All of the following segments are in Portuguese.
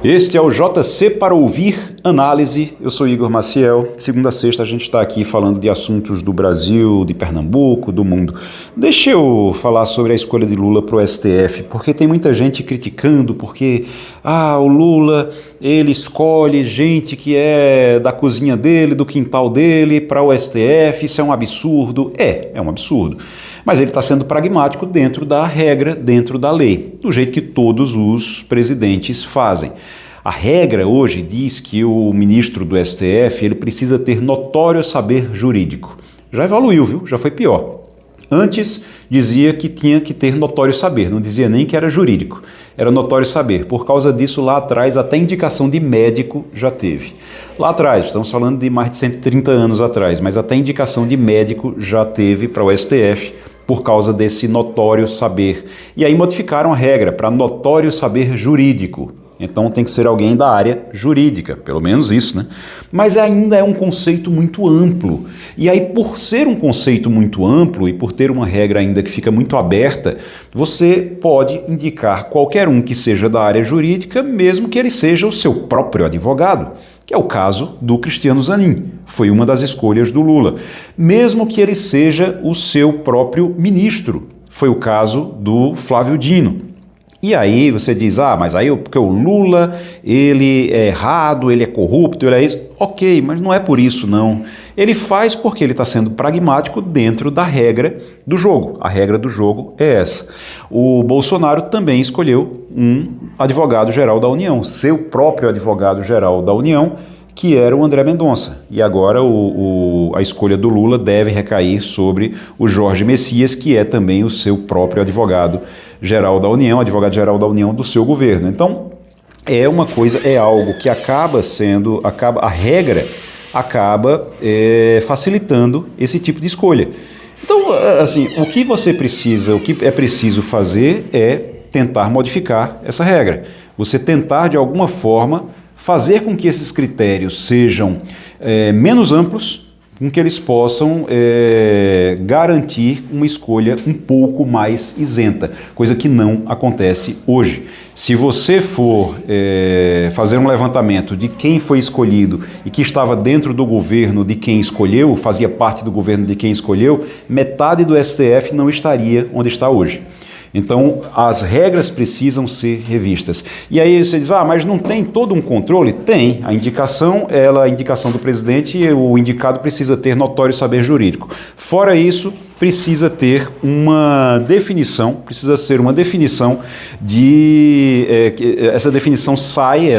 Este é o JC para ouvir análise. Eu sou Igor Maciel. Segunda a sexta a gente está aqui falando de assuntos do Brasil, de Pernambuco, do mundo. Deixa eu falar sobre a escolha de Lula para o STF, porque tem muita gente criticando, porque o Lula, ele escolhe gente que é da cozinha dele, do quintal dele, para o STF, isso é um absurdo. É um absurdo. Mas ele está sendo pragmático dentro da regra, dentro da lei, do jeito que todos os presidentes fazem. A regra hoje diz que o ministro do STF ele precisa ter notório saber jurídico. Já evoluiu, viu? Já foi pior. Antes dizia que tinha que ter notório saber, não dizia nem que era jurídico, era notório saber. Por causa disso, lá atrás, até indicação de médico já teve. Lá atrás, estamos falando de mais de 130 anos atrás, mas até indicação de médico já teve para o STF, por causa desse notório saber. E aí modificaram a regra para notório saber jurídico. Então tem que ser alguém da área jurídica, pelo menos isso, né? Mas ainda é um conceito muito amplo. E aí, por ser um conceito muito amplo e por ter uma regra ainda que fica muito aberta, você pode indicar qualquer um que seja da área jurídica, mesmo que ele seja o seu próprio advogado, que é o caso do Cristiano Zanin. Foi uma das escolhas do Lula. Mesmo que ele seja o seu próprio ministro. Foi o caso do Flávio Dino. E aí você diz, mas aí porque o Lula, ele é errado, ele é corrupto, ele é isso. Ok, mas não é por isso não. Ele faz porque ele está sendo pragmático dentro da regra do jogo. A regra do jogo é essa. O Bolsonaro também escolheu um advogado-geral da União, seu próprio advogado-geral da União, que era o André Mendonça. E agora a escolha do Lula deve recair sobre o Jorge Messias, que é também o seu próprio advogado-geral da União, advogado-geral da União do seu governo. Então, é algo que a regra acaba facilitando esse tipo de escolha. Então, assim, o que é preciso fazer é tentar modificar essa regra. Você tentar, de alguma forma, fazer com que esses critérios sejam menos amplos, com que eles possam garantir uma escolha um pouco mais isenta, coisa que não acontece hoje. Se você for fazer um levantamento de quem foi escolhido e que estava dentro do governo de quem escolheu, fazia parte do governo de quem escolheu, metade do STF não estaria onde está hoje. Então, as regras precisam ser revistas. E aí você diz, mas não tem todo um controle? Tem. A indicação do presidente, o indicado precisa ter notório saber jurídico. Fora isso, precisa ter uma definição, essa definição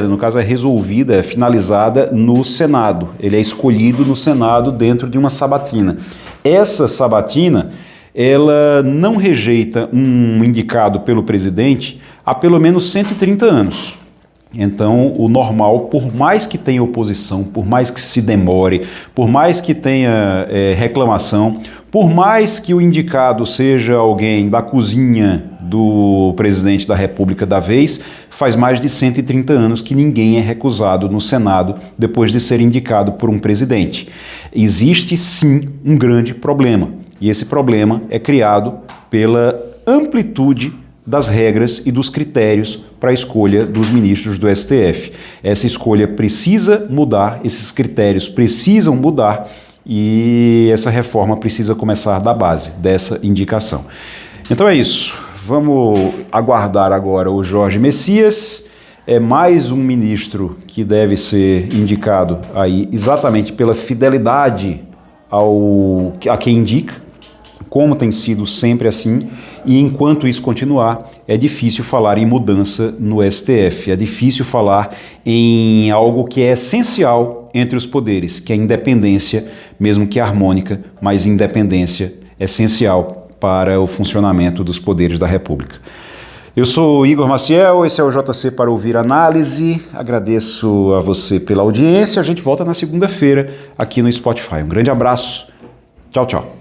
no caso é resolvida, é finalizada no Senado. Ele é escolhido no Senado dentro de uma sabatina. Essa sabatina, ela não rejeita um indicado pelo presidente há pelo menos 130 anos. Então, o normal, por mais que tenha oposição, por mais que se demore, por mais que tenha reclamação, por mais que o indicado seja alguém da cozinha do presidente da República da vez, faz mais de 130 anos que ninguém é recusado no Senado depois de ser indicado por um presidente. Existe, sim, um grande problema. E esse problema é criado pela amplitude das regras e dos critérios para a escolha dos ministros do STF. Essa escolha precisa mudar, esses critérios precisam mudar e essa reforma precisa começar da base dessa indicação. Então é isso. Vamos aguardar agora o Jorge Messias. É mais um ministro que deve ser indicado aí exatamente pela fidelidade a quem indica, como tem sido sempre assim, e enquanto isso continuar, é difícil falar em mudança no STF, é difícil falar em algo que é essencial entre os poderes, que é a independência, mesmo que harmônica, mas independência essencial para o funcionamento dos poderes da República. Eu sou Igor Maciel, esse é o JC para ouvir análise, agradeço a você pela audiência, a gente volta na segunda-feira aqui no Spotify. Um grande abraço, tchau, tchau.